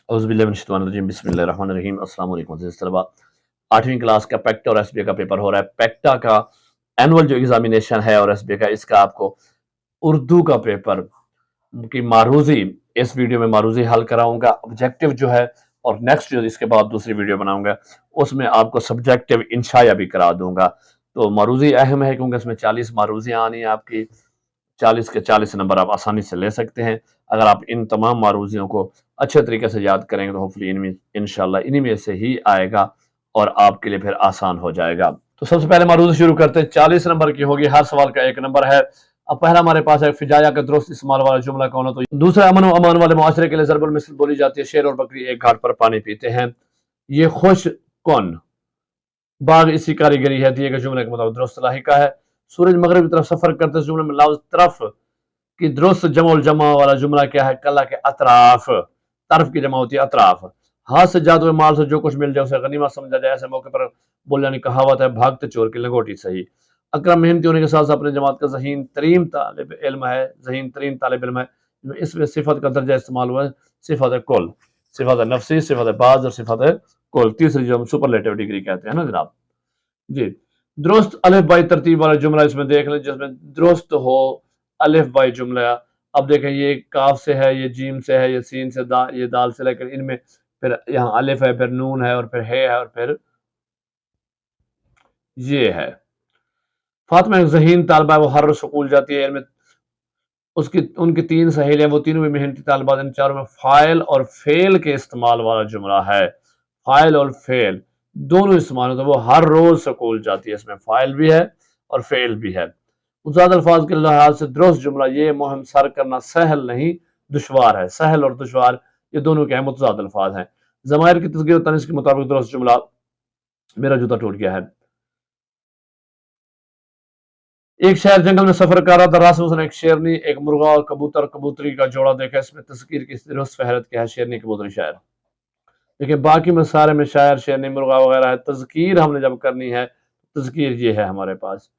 औज़ुबिल्लाहिमिनश्शैतानिर्रजीम बिस्मिल्लाहिर्रहमानिर्रहीम। अस्सलाम वालेकुम अज़ीज़ तलबा। 8वीं क्लास का पेक्टा और एसबीए का पेपर हो रहा है। पेक्टा का एनुअल जो एग्जामिनेशन है और एसबीए का, इसका आपको उर्दू का पेपर की मारूजी, इस वीडियो में मारूजी हल कराऊंगा। ऑब्जेक्टिव जो है, और नेक्स्ट जो इसके बाद दूसरी वीडियो बनाऊंगा उसमें आपको सब्जेक्टिव इंशाया भी करा दूंगा। तो मारूजी अहम है क्योंकि इसमें 40 मारूजियाँ आनी है आपकी। 40 के 40 नंबर आप आसानी से ले सकते हैं अगर आप इन तमाम मारूजियों को अच्छे तरीके से याद करेंगे। तो होपफुली इनमें इंशाल्लाह इन्हीं में से ही आएगा और आपके लिए फिर आसान हो जाएगा। तो सबसे पहले मारूजी शुरू करते हैं। 40 नंबर की होगी, हर सवाल का एक नंबर है। अब पहला हमारे पास है, फिजाया का दुरुस्त इस्तेमाल वाला जुमला कौन हो? तो दूसरा, अमन व अमान वाले मुआशरे के लिए ज़रबुल मिसल बोली जाती है। शेर और बकरी एक घाट पर पानी पीते हैं। ये खुश कौन? बाग इसी कारीगरी है। दिए गए जुमले के मुताबिक दुरुस्त लाहिका है। सूरज मगरिब की तरफ सफर करते जुमले में लफ्ज़ तरफ की दुरुस्त जमोल जमा वाला जुमला क्या है? कला के अतराफ। तरफ की जमा होती है अतराफ। हाथ से जाते हुए माल से जो कुछ मिल जाए उसे गनीमत समझा जाए, ऐसे मौके पर बोल जाने की कहावत है, भागते चोर की लंगोटी सही। अकरम मेहनती होने के साथ साथ अपने जमात का ज़हीन तरीन तालिब इल्म है। ज़हीन तरीन तालिब इल्म है। इसमें सिफत का दर्जा इस्तेमाल हुआ है, सिफत है कुल, सिफत है नफसी, सिफत है बाज और सिफत है कुल। तीसरी जो हम सुपरलेटिव डिग्री कहते हैं ना जनाब जी। दुरुस्त अलिफ बाई तरतीब वाला जुमला इसमें देख लें, जिसमें दुरुस्त हो अलिफ बाई जुमला। अब देखें, ये काफ से है, ये जीम से है, ये सीन से, ये दाल से, लेकर इनमें फिर यहाँ अलिफ है, फिर नून है, और फिर है और फिर ये है। फातिमा एक ज़हीन तालबा है, वो हर रोज स्कूल जाती है। इनमें उसकी उनकी 3 सहेलियां, वो तीनों भी मेहनती तालबात। इन चारों में फाइल और फेल के इस्तेमाल वाला जुमला है। फाइल और फेल दोनों इस्तेमाल होता है। वो हर रोज स्कूल जाती है, इसमें फाइल भी है और फेल भी है। मुजाद अल्फाज के लिहाज से दुरुस्त जुमला, ये मुहिम सर करना सहल नहीं दुश्वार है। सहल और दुश्वार ये दोनों क्या है? मुतजाद अल्फाज हैं। ज़माइर की तस्गीर और तनीस के मुताबिक दुरुस्त जुमला, मेरा जूता टूट गया है। एक शहर जंगल में सफर कर रहा था, रास्ते में उसने एक शेरनी, एक मुर्गा और कबूतर कबूतरी का जोड़ा देखा। इसमें तस्कीर की दुरुस्त फहरत क्या है? शेरनी कबूतरी शायर। देखिए, बाकी में सारे में शायर शेरनी मुर्गा वगैरह है। तज़कीर हमने जब करनी है, तज़कीर ये है हमारे पास।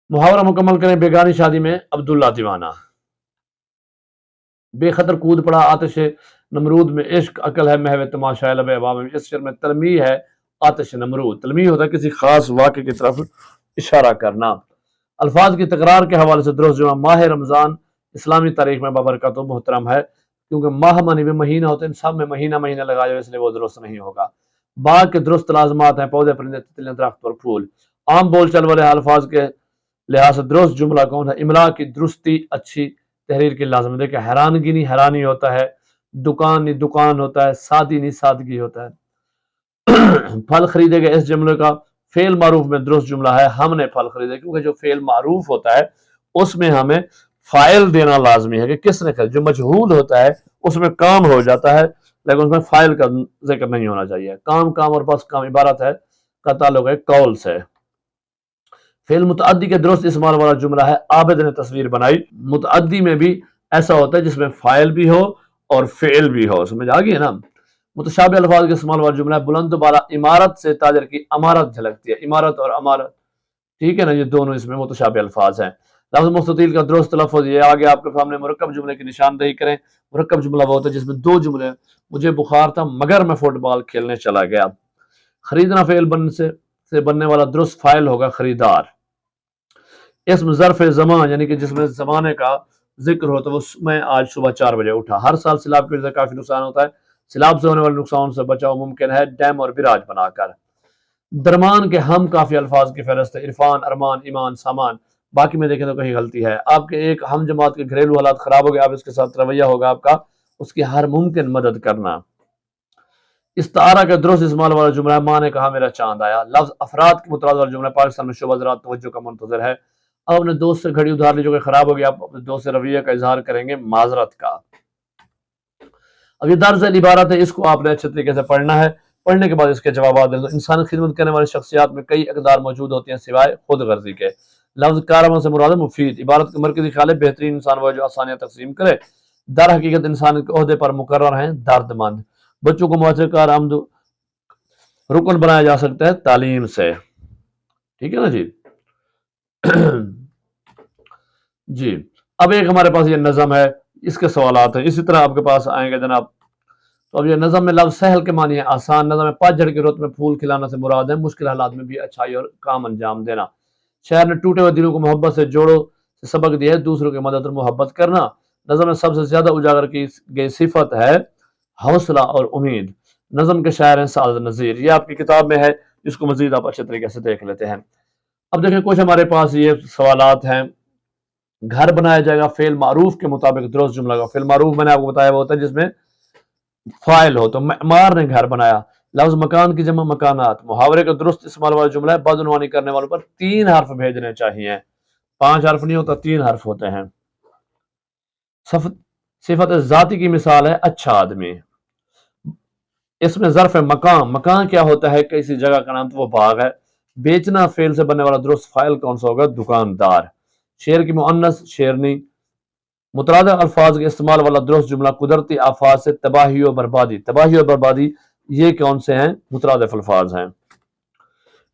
मुहावरा मुकम्मल करें। बेगानी शादी में अब्दुल्ला दीवाना। बेखतर कूद पड़ा आतिश नमरूद में, इश्क अकल है महव तमाशा लब अबाब में। इस शेर में तलमी है आतिश नमरूद। तलमी होता है किसी खास वाक़े की तरफ इशारा करना। अल्फाज की तकरार के हवाले से दुरुस्त जुमला, माह रमज़ान इस्लामी तारीख में बाबरकत मोहतरम है। क्योंकि माह मानी में महीना होते हैं, सब में महीना महीना लगा जाए, इसलिए वो दुरुस्त नहीं होगा। बाग के दुरुस्त लाजमात हैं, पौधे परिंदे तितलियां दरख्त और फूल। आम बोल चल वाले अल्फाज के लिहाज से दुरुस्त जुमला कौन है? इमला की दुरुस्ती अच्छी तहरीर की लाजम। देखिए, हैरानगी नहीं हैरानी होता है, दुकान नहीं दुकान होता है, सादी नहीं सादगी होता है। फल खरीदे गए, इस जुमले का फेल मारूफ में दुरुस्त जुमला है, हमने फल खरीदे। क्योंकि जो फेल मारूफ होता है उसमें हमें फाइल देना लाजमी है कि किसने खरीदा। जो मजहूल होता है उसमें काम हो जाता है, लेकिन उसमें फाइल का जिक्र नहीं होना चाहिए। काम काम और बस काम इबारत है का ताल्लुक है कौल से। फेल मुतअद्दी के दुरुस्त इस्तेमाल वाला जुमला है, आबिद ने तस्वीर बनाई। मुतअद्दी में भी ऐसा होता है जिसमें फाइल भी हो और फेल भी हो, समझ आ गई ना। मुतशाबिह अल्फाज के इस्तेमाल वाला जुमला है, बुलंद बाला इमारत से ताजर की अमारत झलकती है। इमारत और अमारत, ठीक है ना, ये दोनों इसमें मुतशाबिह अल्फाज हैं। लफ्ज़ मुस्ततील का दुरुस्त तलफ़्फ़ुज़, ये आगे आपके सामने। मुरक्कब जुमले की निशानदेही करें। मुरक्कब जुमला वो होता है जिसमें दो जुमले, मुझे बुखार था मगर मैं फुटबॉल खेलने चला गया। खरीदना फेल बनने से बनने वाला दुरुस्त फाइल होगा खरीदार। इसम ज़र्फ़ ज़मान यानी कि जिसमें ज़माने का जिक्र होता है, वो मैं आज सुबह 4 बजे उठा। हर साल सैलाब की वजह से काफ़ी नुकसान होता है। सैलाब से होने वाले नुकसान से बचाव मुमकिन है डैम और बिराज बनाकर। दरमान के हम काफ़ी अल्फाज की फहरिस्त है, इरफान, अरमान, ईमान, सामान। बाकी में देखें तो कहीं गलती है। आपके एक हम जमात के घरेलू हालात ख़राब हो गए, आप इसके साथ रवैया होगा आपका उसकी हर मुमकिन मदद करना। इस्तारा का दुरुस्त इस्तेमाल वाला जुमला है, माँ ने कहा मेरा चांद आया। लफ्ज़ अफराद के मुतराद वाला जुमला, पाकिस्तान में शुबा ज़राअत तवज्जो का मुंतज़िर है। अब अपने दोस्त से घड़ी उधार ली जो कि खराब हो गया, आप अपने दोस्त से रवैये का इजहार करेंगे माजरत का। अब ये दर्ज इबारत है, इसको आपने अच्छे तरीके से पढ़ना है। पढ़ने के बाद इसके जवाब दें। तो इंसान खिदमत करने वाली शख्सियात में कई अकदार मौजूद होती हैं सिवाय खुद गर्जी के। लफ्ज़ कारवन से मुराद मुफीद। इबारत का मरकज़ी ख्याल है, बेहतरीन इंसान वो जो आसानियाँ तकसीम करे। दर हकीकत इंसान के ओहदे पर मुकर्रर हैं दर्दमंद। बच्चों को मुआसर कार आमद रुकन बनाया जा सकता है तालीम से, ठीक है ना जी। जी, अब एक हमारे पास ये नज़म है, اس کے سوالات ہیں، اسی طرح آپ کے پاس آئیں گے جناب۔ تو اب یہ نظم میں لفظ سہل کے معنی ہے آسان، نظم میں پتجھڑ کی رت میں پھول کھلانا سے مراد ہے مشکل حالات میں بھی اچھائی اور کام انجام دینا۔ شاعر نے ٹوٹے ہوئے دلوں کو محبت سے جوڑو سے سبق دیا ہے دوسروں کی مدد اور محبت کرنا۔ نظم میں سب سے زیادہ اجاگر کی گئی صفت ہے حوصلہ اور امید۔ نظم کے شاعر ہیں سعادت نذیر، یہ آپ کی کتاب میں ہے، اس کو مزید آپ اچھے طریقے سے دیکھ لیتے ہیں۔ اب دیکھیں کچھ ہمارے پاس یہ سوالات ہیں۔ گھر بنایا جائے گا فعل معروف کے مطابق درست جملہ کا۔ فعل معروف میں نے آپ کو بتایا وہ ہوتا ہے جس میں فاعل ہو، تو معمار نے گھر بنایا۔ لفظ مکان کی جمع مکانات۔ محاورے کا درست استعمال والا جملہ ہے، بدعنوانی کرنے والوں پر 3 حرف بھیجنے چاہیے، 5 حرف نہیں ہوتا، 3 حرف ہوتے ہیں۔ صفت ذاتی کی مثال ہے اچھا آدمی۔ اس میں ظرف مکان، مکان کیا ہوتا ہے؟ کسی جگہ کا نام، تو وہ باغ ہے۔ بیچنا فعل سے بننے والا درست فاعل کون سا ہوگا؟ دکاندار۔ شعر کی مؤنث شعرنی۔ مترادف الفاظ کے استعمال والا درست جملہ قدرتی آفات سے تباہی و بربادی۔ تباہی و بربادی یہ کون سے ہیں؟ مترادف الفاظ ہیں۔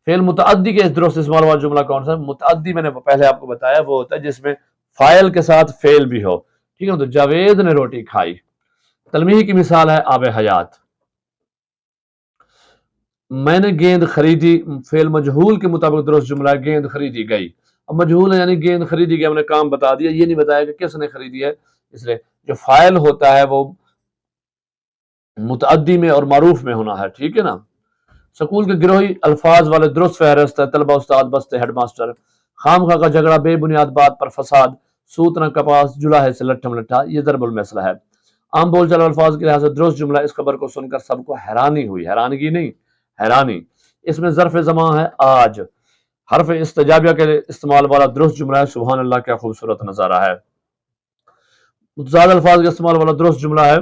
فعل متعدی کے درست استعمال والا جملہ کون سا ہے؟ متعدی میں نے پہلے آپ کو بتایا وہ ہوتا ہے جس میں فاعل کے ساتھ فعل بھی ہو، ٹھیک ہے؟ تو جاوید نے روٹی کھائی۔ تلمیح کی مثال ہے آب حیات۔ میں نے گیند خریدی، فعل مجہول کے مطابق درست جملہ ہے گیند خریدی گئی۔ اب مجہول ہے یعنی گیند خریدی گئی، ہم نے کام بتا دیا، یہ نہیں بتایا کہ کس نے خریدی ہے، اس لیے جو فاعل ہوتا ہے وہ متعدی میں اور معروف میں ہونا ہے، ٹھیک ہے نا۔ سکول کے گروہی الفاظ والے درست فہرست ہے طلبہ استاد بستے ہیڈ ماسٹر۔ خام خواہ کا جھگڑا بے بنیاد بات پر فساد، سوت نہ کپاس جلاہے سے لٹھم لٹھا، یہ ضرب المثل ہے۔ عام بول چال الفاظ کے لحاظ سے درست جملہ اس خبر کو سن کر سب کو حیرانی ہوئی، حیرانگی نہیں حیرانی۔ اس میں ظرف زمان ہے آج۔ حرف استجابیہ کے استعمال والا درست جملہ ہے سبحان اللہ کیا خوبصورت نظارہ ہے۔ متضاد الفاظ کے استعمال والا درست جملہ ہے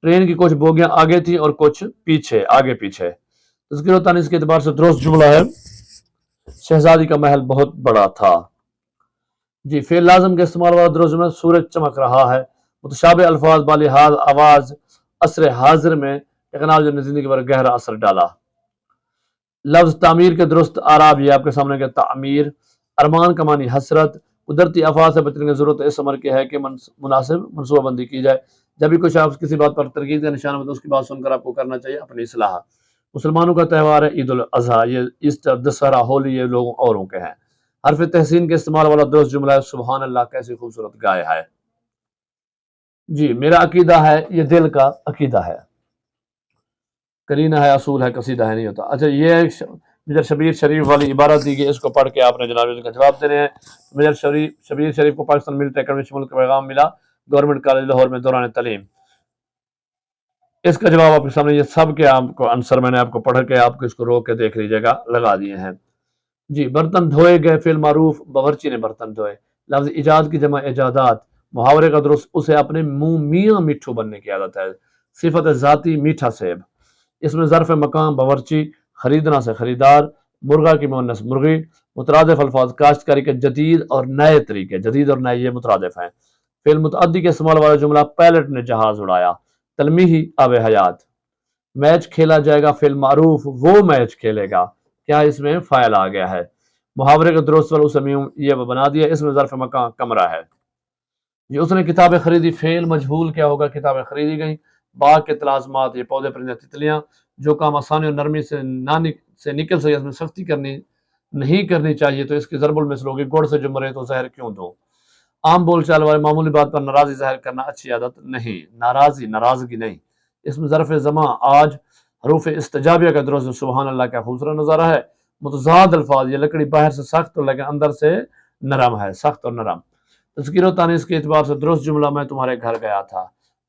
ٹرین کی کچھ بوگیاں آگے تھی اور کچھ پیچھے، آگے پیچھے۔ تذکیر و تانیث کے اعتبار سے درست جملہ ہے شہزادی کا محل بہت بڑا تھا۔ جی فعل لازم کے استعمال والا درست جملہ سورج چمک رہا ہے۔ متشابہ الفاظ بالحاظ آواز عصر حاضر میں ٹیکنالوجی نے زندگی پر گہرا اثر ڈالا۔ لفظ تعمیر کے درست آراب یہ آپ کے سامنے کہ تعمیر۔ ارمان کا معنی حسرت۔ قدرتی آفات سے بچنے کی ضرورت اس عمر کی ہے کہ مناسب منصوبہ بندی کی جائے۔ جب بھی کوئی شخص کسی بات پر تنقید کا نشانہ ہو تو اس کی بات سن کر آپ کو کرنا چاہیے اپنی اصلاح۔ مسلمانوں کا تہوار ہے عید الاضحیٰ، یہ ایسٹر، دسہرہ، ہولی یہ لوگوں اوروں کے ہیں۔ حرف تحسین کے استعمال والا درست جملہ ہے سبحان اللہ کیسی خوبصورت گائے ہے۔ جی میرا عقیدہ ہے یہ دل کا عقیدہ ہے، کرینہ ہے اصول ہے قصیدہ ہے نہیں ہوتا۔ اچھا یہ ایک میجر شبیر شریف والی عبارت دی گئی، اس کو پڑھ کے آپ نے جناب اس کا جواب دینے ہیں۔ میجر شبیر شریف کو پاکستان ملٹری اکیڈمی شمول کا پیغام ملا گورنمنٹ کالج لاہور میں دوران تعلیم۔ اس کا جواب آپ کے سامنے، یہ سب کے آپ کو آنسر میں نے آپ کو پڑھ کے آپ کو اس کو روک کے دیکھ لیجیے گا، لگا دیے ہیں۔ جی برتن دھوئے گئے فعل معروف باورچی نے برتن دھوئے۔ لفظ ایجاد کی جمع ایجادات۔ محاورے کا درست اسے اپنے منہ میاں مٹھو بننے کی عادت ہے۔ صفت ذاتی میٹھا سیب۔ اس میں ظرف مکان باورچی، خریدنا سے خریدار، مرغا کی مؤنث مرغی۔ مترادف الفاظ کاشتکاری کے جدید اور نئے طریقے، جدید اور نئے یہ مترادف ہیں۔ فعل متعدی کے استعمال والا جملہ پائلٹ نے جہاز اڑایا۔ تلمیحی آب حیات۔ میچ کھیلا جائے گا فعل معروف وہ میچ کھیلے گا، کیا اس میں فاعل آ گیا ہے۔ محاورے کا درست والا اسمیوں یہ بنا دیا، اس میں ظرف مکان کمرہ ہے۔ یہ اس نے کتابیں خریدی، فعل مجہول کیا ہوگا؟ کتابیں خریدی گئیں۔ باغ کے تلازمات یہ پودے پرندے تتلیاں۔ جو کام آسانی اور نرمی سے نکل سکے اس میں سختی نہیں کرنی چاہیے، تو اس کی ضرب المثل ہوگی گڑ سے جو مرے تو زہر کیوں دو۔ عام بول چال والے معمولی بات پر ناراضی ظاہر کرنا اچھی عادت نہیں، ناراضگی نہیں۔ اس میں ظرف زمان آج۔ حروف استجابیہ کا درست سبحان اللہ کا خوبصورت نظارہ ہے۔ متضاد الفاظ یہ لکڑی باہر سے سخت اور لیکن اندر سے نرم ہے، سخت اور نرم۔ تذکیر و تانیث کے اعتبار سے درست جملہ میں تمہارے گھر گیا تھا۔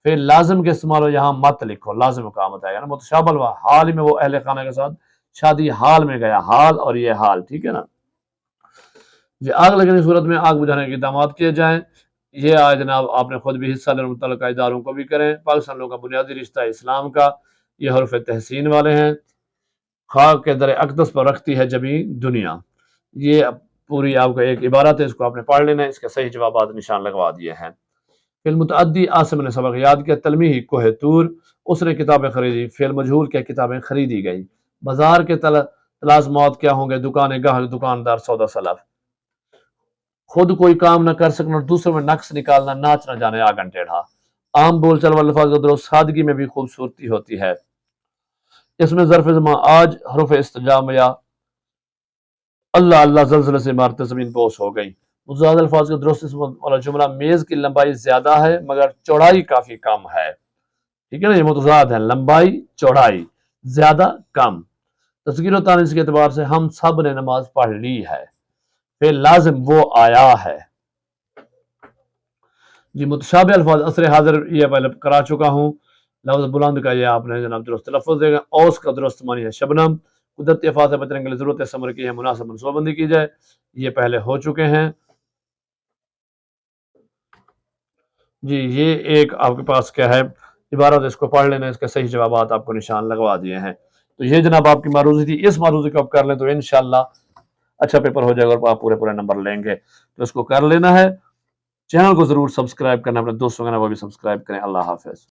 پھر لازم کے استعمال ہو یہاں مت لکھو، لازم کا مت آئے گا نا۔ متشابہ الفاظ حال ہی میں وہ اہل خانہ کے ساتھ شادی حال میں گیا، حال اور یہ حال، ٹھیک ہے نا۔ جی آگ لگنے کی صورت میں آگ بجھانے کے اقدامات کیے جائیں، یہ آج جناب آپ نے خود بھی حصہ لینے متعلقہ اداروں کو بھی کریں۔ پاکستان لوگوں کا بنیادی رشتہ اسلام کا، یہ حروف تحسین والے ہیں۔ خاک کے در اقدس پر رکھتی ہے جبیں دنیا، یہ پوری آپ کو ایک عبارت ہے، اس کو آپ نے پڑھ لینا ہے، اس کے صحیح جوابات نشان لگوا دیے ہیں۔ فعل متعدی عاصم نے سبق یاد کیا۔ تلمیحی کوہ طور، اس نے کتابیں خریدی۔ فعل مجہول کیا کتابیں خریدی گئی۔ بازار کے تلازمات کیا ہوں گے؟ دکان گاہک، دکاندار، سودا سلف۔ खुद कोई काम न कर सकना और दूसरों में नक्स निकालना, नाच न जाने आंगन टेढ़ा। आम बोलचाल वाले अल्फाज का दुरुस्त सादगी में भी खूबसूरती होती है। इसमें ज़र्फ़ ज़मा आज, हरूफ इस्तिजाम या अल्लाह अल्लाह ज़लज़ले से इमारतें ज़मीन बोस हो गई। मुतज़ाद अल्फाज का दुरुस्त इसम वाला जुमला मेज़ की लंबाई ज़्यादा है मगर चौड़ाई काफ़ी कम है। ठीक है ना, ये मुतज़ाद है, लंबाई चौड़ाई ज़्यादा कम। तस्गीर और तानीस के एतबार से हम सब ने नमाज पढ़ ली है। फिर लाजिम वो आया है। जी मुतशाबे अल्फाज असर हाजिर ये पहले करा चुका हूँ। लफ्ज़ बुलंद का ये आपने जनाब दुरुस्त तलफ़्फ़ुज़ देगा। औस का दुरुस्त मानी है शबनम। कुदरती अफ़ात बचने के लिए ज़रूरत है समर की है, मुनासिब मनसूबाबंदी की जाए। ये पहले हो चुके हैं। जी ये एक आपके पास क्या है इबारत, इसको पढ़ लेना, इसके सही जवाब आपको निशान लगवा दिए हैं। तो ये जनाब आपकी मारूजी थी। इस मारूजी को आप कर लें तो इंशाल्लाह अच्छा पेपर हो जाएगा और आप पूरे पूरे नंबर लेंगे। तो इसको कर लेना है। चैनल को जरूर सब्सक्राइब करना, अपने दोस्तों का ना वो भी सब्सक्राइब करें। अल्लाह हाफिज।